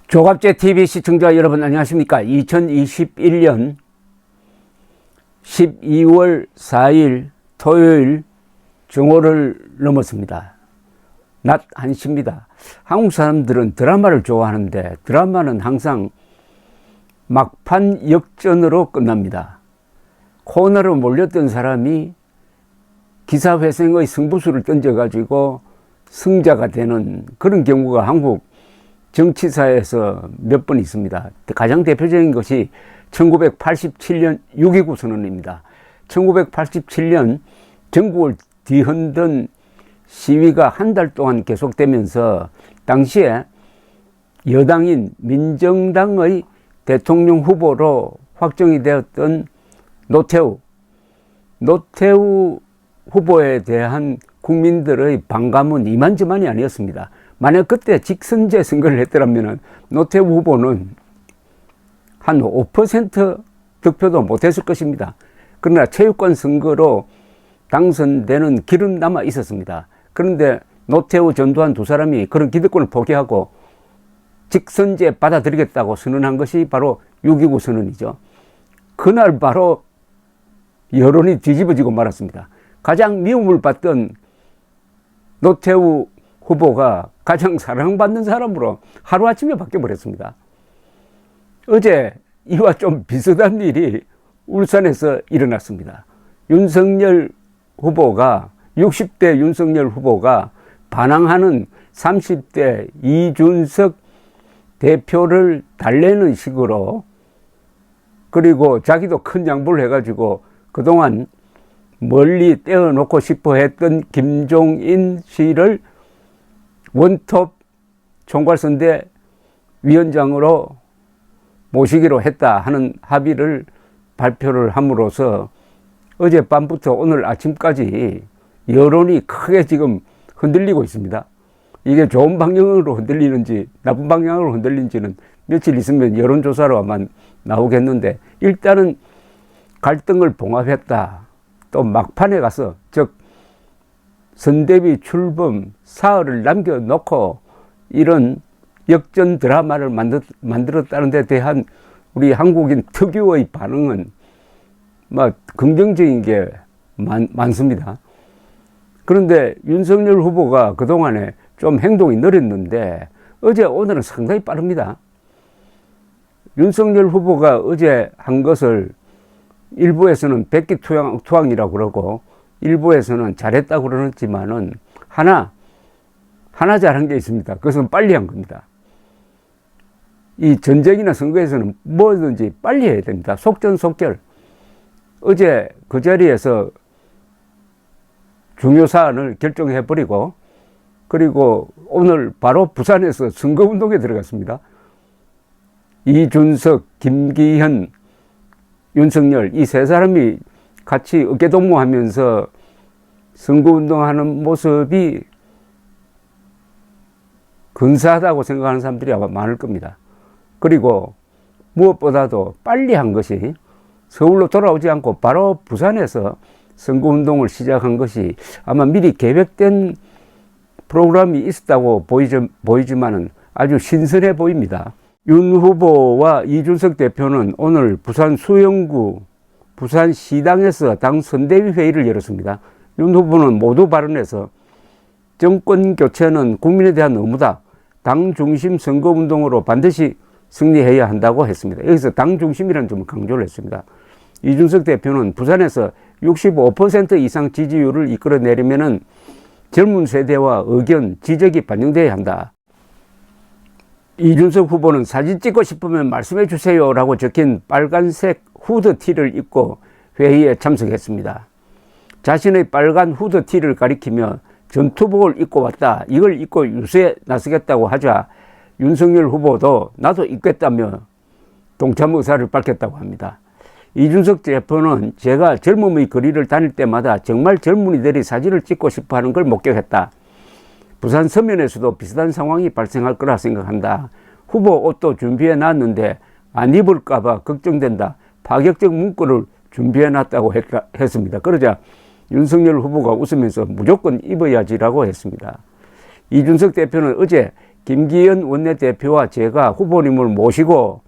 조갑제 TV 시청자 여러분 안녕하십니까? 2021년 12월 4일 토요일 정오를 넘었습니다. 낮 1시입니다. 한국 사람들은 드라마를 좋아하는데 드라마는 항상 막판 역전으로 끝납니다. 코너로 몰렸던 사람이 기사회생의 승부수를 던져가지고 승자가 되는 그런 경우가 한국 정치사에서 몇 번 있습니다. 가장 대표적인 것이 1987년 6.29 선언입니다. 1987년 전국을 뒤흔든 시위가 한 달 동안 계속되면서 당시에 여당인 민정당의 대통령 후보로 확정이 되었던 노태우 후보에 대한 국민들의 반감은 이만저만이 아니었습니다. 만약 그때 직선제 선거를 했더라면 노태우 후보는 한 5% 득표도 못했을 것입니다. 그러나 체육관 선거로 당선되는 길은 남아 있었습니다. 그런데 노태우, 전두환 두 사람이 그런 기득권을 포기하고 직선제 받아들이겠다고 선언한 것이 바로 6.29 선언이죠. 그날 바로 여론이 뒤집어지고 말았습니다. 가장 미움을 받던 노태우 후보가 가장 사랑받는 사람으로 하루아침에 바뀌어버렸습니다. 어제 이와 좀 비슷한 일이 울산에서 일어났습니다. 60대 윤석열 후보가 반항하는 30대 이준석 대표를 달래는 식으로, 그리고 자기도 큰 양보를 해가지고 그동안 멀리 떼어놓고 싶어 했던 김종인 씨를 원톱 총괄선대 위원장으로 모시기로 했다 하는 합의를 발표를 함으로써 어젯밤부터 오늘 아침까지 여론이 크게 지금 흔들리고 있습니다. 이게 좋은 방향으로 흔들리는지 나쁜 방향으로 흔들리는지는 며칠 있으면 여론조사로 아마 나오겠는데, 일단은 갈등을 봉합했다. 또 막판에 가서, 즉 선대위 출범 사흘을 남겨놓고 이런 역전 드라마를 만들었다는 데 대한 우리 한국인 특유의 반응은 긍정적인 게 많습니다. 그런데 윤석열 후보가 그동안에 좀 행동이 느렸는데 어제 오늘은 상당히 빠릅니다. 윤석열 후보가 어제 한 것을 일부에서는 백기투항이라고 그러고 일부에서는 잘했다고 그러지만은 하나 잘한 게 있습니다. 그것은 빨리 한 겁니다. 이 전쟁이나 선거에서는 뭐든지 빨리 해야 됩니다. 속전속결. 어제 그 자리에서 중요 사안을 결정해버리고, 그리고 오늘 바로 부산에서 선거운동에 들어갔습니다. 이준석, 김기현, 윤석열 이 세 사람이 같이 어깨동무하면서 선거운동하는 모습이 근사하다고 생각하는 사람들이 아마 많을 겁니다. 그리고 무엇보다도 빨리 한 것이 서울로 돌아오지 않고 바로 부산에서 선거운동을 시작한 것이 아마 미리 계획된 프로그램이 있었다고 보이지만은 아주 신선해 보입니다. 윤 후보와 이준석 대표는 오늘 부산 수영구 부산시당에서 당 선대위 회의를 열었습니다. 윤 후보는 모두 발언해서 정권 교체는 국민에 대한 의무다. 당 중심 선거운동으로 반드시 승리해야 한다고 했습니다. 여기서 당 중심이라는 점을 강조를 했습니다. 이준석 대표는 부산에서 65% 이상 지지율을 이끌어내려면 젊은 세대와 의견, 지적이 반영돼야 한다. 이준석 후보는 사진 찍고 싶으면 말씀해 주세요 라고 적힌 빨간색 후드티를 입고 회의에 참석했습니다. 자신의 빨간 후드티를 가리키며 전투복을 입고 왔다. 이걸 입고 유세에 나서겠다고 하자 윤석열 후보도 나도 입겠다며 동참 의사를 밝혔다고 합니다. 이준석 대표는 제가 젊음의 거리를 다닐 때마다 정말 젊은이들이 사진을 찍고 싶어 하는 걸 목격했다. 부산 서면에서도 비슷한 상황이 발생할 거라 생각한다. 후보 옷도 준비해 놨는데 안 입을까 봐 걱정된다. 파격적 문구를 준비해 놨다고 했습니다. 그러자 윤석열 후보가 웃으면서 무조건 입어야지라고 했습니다. 이준석 대표는 어제 김기현 원내대표와 제가 후보님을 모시고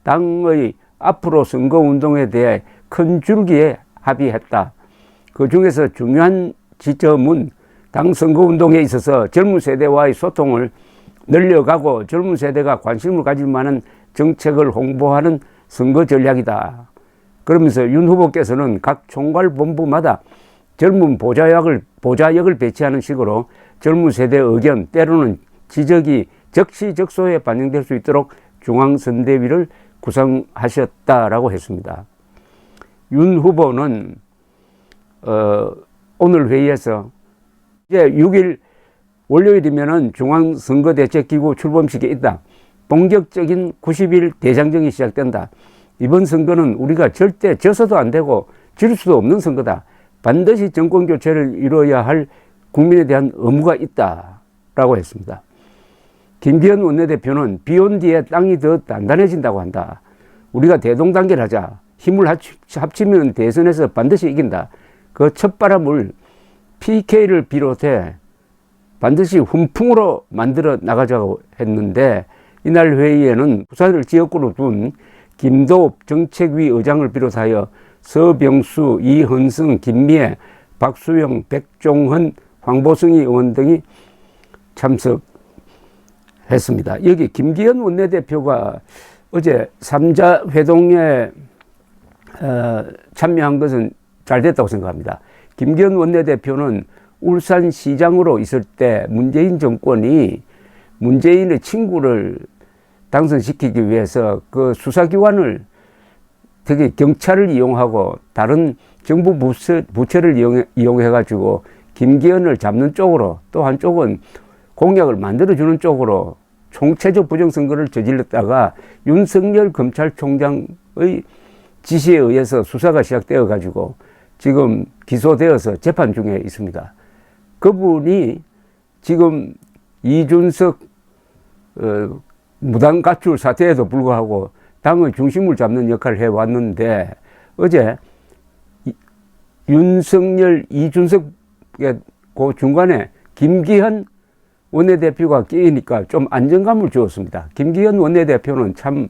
당의 앞으로 선거운동에 대해 큰 줄기에 합의했다. 그 중에서 중요한 지점은 당 선거운동에 있어서 젊은 세대와의 소통을 늘려가고 젊은 세대가 관심을 가질 만한 정책을 홍보하는 선거 전략이다. 그러면서 윤 후보께서는 각 총괄본부마다 젊은 보좌역을 배치하는 식으로 젊은 세대의 의견, 때로는 지적이 적시적소에 반영될 수 있도록 중앙선대위를 구성하셨다라고 했습니다. 윤 후보는 오늘 회의에서 이제 6일 월요일이면은 중앙선거대책기구 출범식이 있다. 본격적인 90일 대장정이 시작된다. 이번 선거는 우리가 절대 져서도 안 되고 질 수도 없는 선거다. 반드시 정권교체를 이루어야 할 국민에 대한 의무가 있다라고 했습니다. 김기현 원내대표는 비온 뒤에 땅이 더 단단해진다고 한다. 우리가 대동단계를 하자. 힘을 합치면 대선에서 반드시 이긴다. 그 첫바람을 PK를 비롯해 반드시 훈풍으로 만들어 나가자고 했는데 이날 회의에는 부산을 지역구로 둔 김도읍 정책위 의장을 비롯하여 서병수, 이헌승, 김미애, 박수영, 백종헌, 황보승희 의원 등이 참석했습니다. 여기 김기현 원내대표가 어제 3자 회동에 참여한 것은 잘 됐다고 생각합니다. 김기현 원내대표는 울산시장으로 있을 때 문재인 정권이 문재인의 친구를 당선시키기 위해서 그 수사기관을 특히 경찰을 이용하고 다른 정부 부처를 이용해가지고 김기현을 잡는 쪽으로 또 한쪽은 공약을 만들어주는 쪽으로 총체적 부정선거를 저질렀다가 윤석열 검찰총장의 지시에 의해서 수사가 시작되어 가지고 지금 기소되어서 재판 중에 있습니다. 그분이 지금 이준석 무단 가출 사태에도 불구하고 당의 중심을 잡는 역할을 해왔는데 어제 윤석열, 이준석의 그 중간에 김기현 원내대표가 끼니까 좀 안정감을 주었습니다. 김기현 원내대표는 참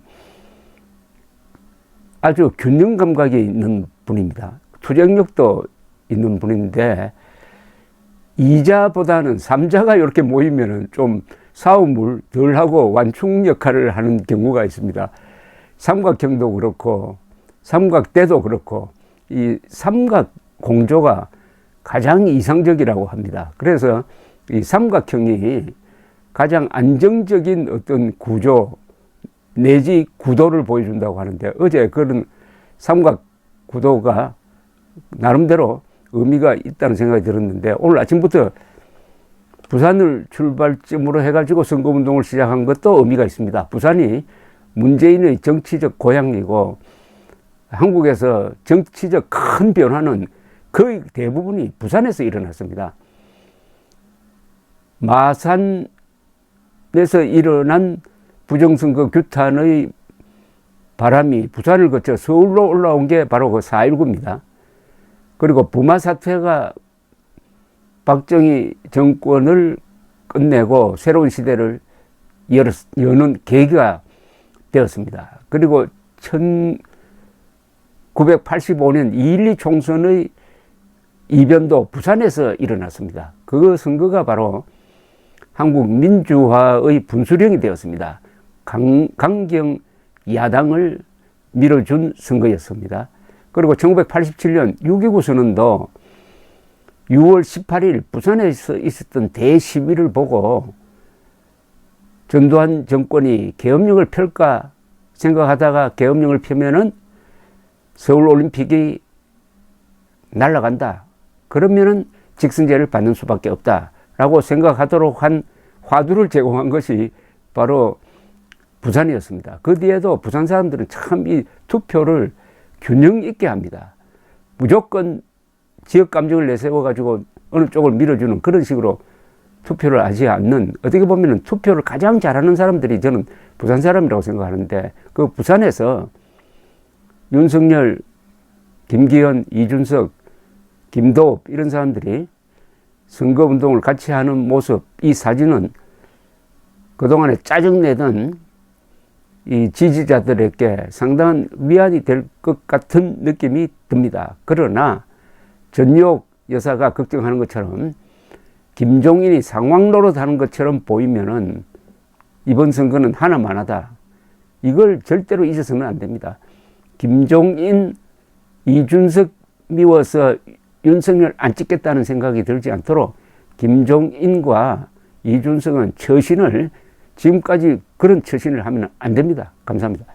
아주 균형 감각이 있는 분입니다. 투쟁력도 있는 분인데 2자보다는 3자가 이렇게 모이면은 좀 싸움을 덜 하고 완충 역할을 하는 경우가 있습니다. 삼각형도 그렇고 삼각대도 그렇고 이 삼각 공조가 가장 이상적이라고 합니다. 그래서 이 삼각형이 가장 안정적인 어떤 구조 내지 구도를 보여준다고 하는데 어제 그런 삼각 구도가 나름대로 의미가 있다는 생각이 들었는데 오늘 아침부터 부산을 출발점으로 해가지고 선거운동을 시작한 것도 의미가 있습니다. 부산이 문재인의 정치적 고향이고 한국에서 정치적 큰 변화는 거의 대부분이 부산에서 일어났습니다. 마산에서 일어난 부정선거 규탄의 바람이 부산을 거쳐 서울로 올라온 게 바로 그 4.19입니다. 그리고 부마 사태가 박정희 정권을 끝내고 새로운 시대를 여는 계기가 되었습니다. 그리고 1985년 2.12 총선의 이변도 부산에서 일어났습니다. 그 선거가 바로 한국 민주화의 분수령이 되었습니다. 강경 야당을 밀어준 선거였습니다. 그리고 1987년 6.29 선언도 6월 18일 부산에서 있었던 대시위를 보고 전두환 정권이 계엄령을 펼까 생각하다가 계엄령을 펴면은 서울올림픽이 날아간다. 그러면은 직선제를 받는 수밖에 없다라고 생각하도록 한 화두를 제공한 것이 바로 부산이었습니다. 그 뒤에도 부산 사람들은 참 이 투표를 균형 있게 합니다. 무조건 지역 감정을 내세워가지고 어느 쪽을 밀어주는 그런 식으로 투표를 하지 않는, 어떻게 보면 투표를 가장 잘하는 사람들이 저는 부산 사람이라고 생각하는데, 그 부산에서 윤석열, 김기현, 이준석, 김도읍 이런 사람들이 선거운동을 같이 하는 모습, 이 사진은 그동안에 짜증내던 이 지지자들에게 상당한 위안이 될 것 같은 느낌이 듭니다. 그러나 전역 여사가 걱정하는 것처럼 김종인이 상황 노릇하는 것처럼 보이면은 이번 선거는 하나만 하다. 이걸 절대로 잊어서는 안 됩니다. 김종인, 이준석 미워서 윤석열 안 찍겠다는 생각이 들지 않도록 김종인과 이준석은 처신을 지금까지 그런 처신을 하면 안 됩니다. 감사합니다.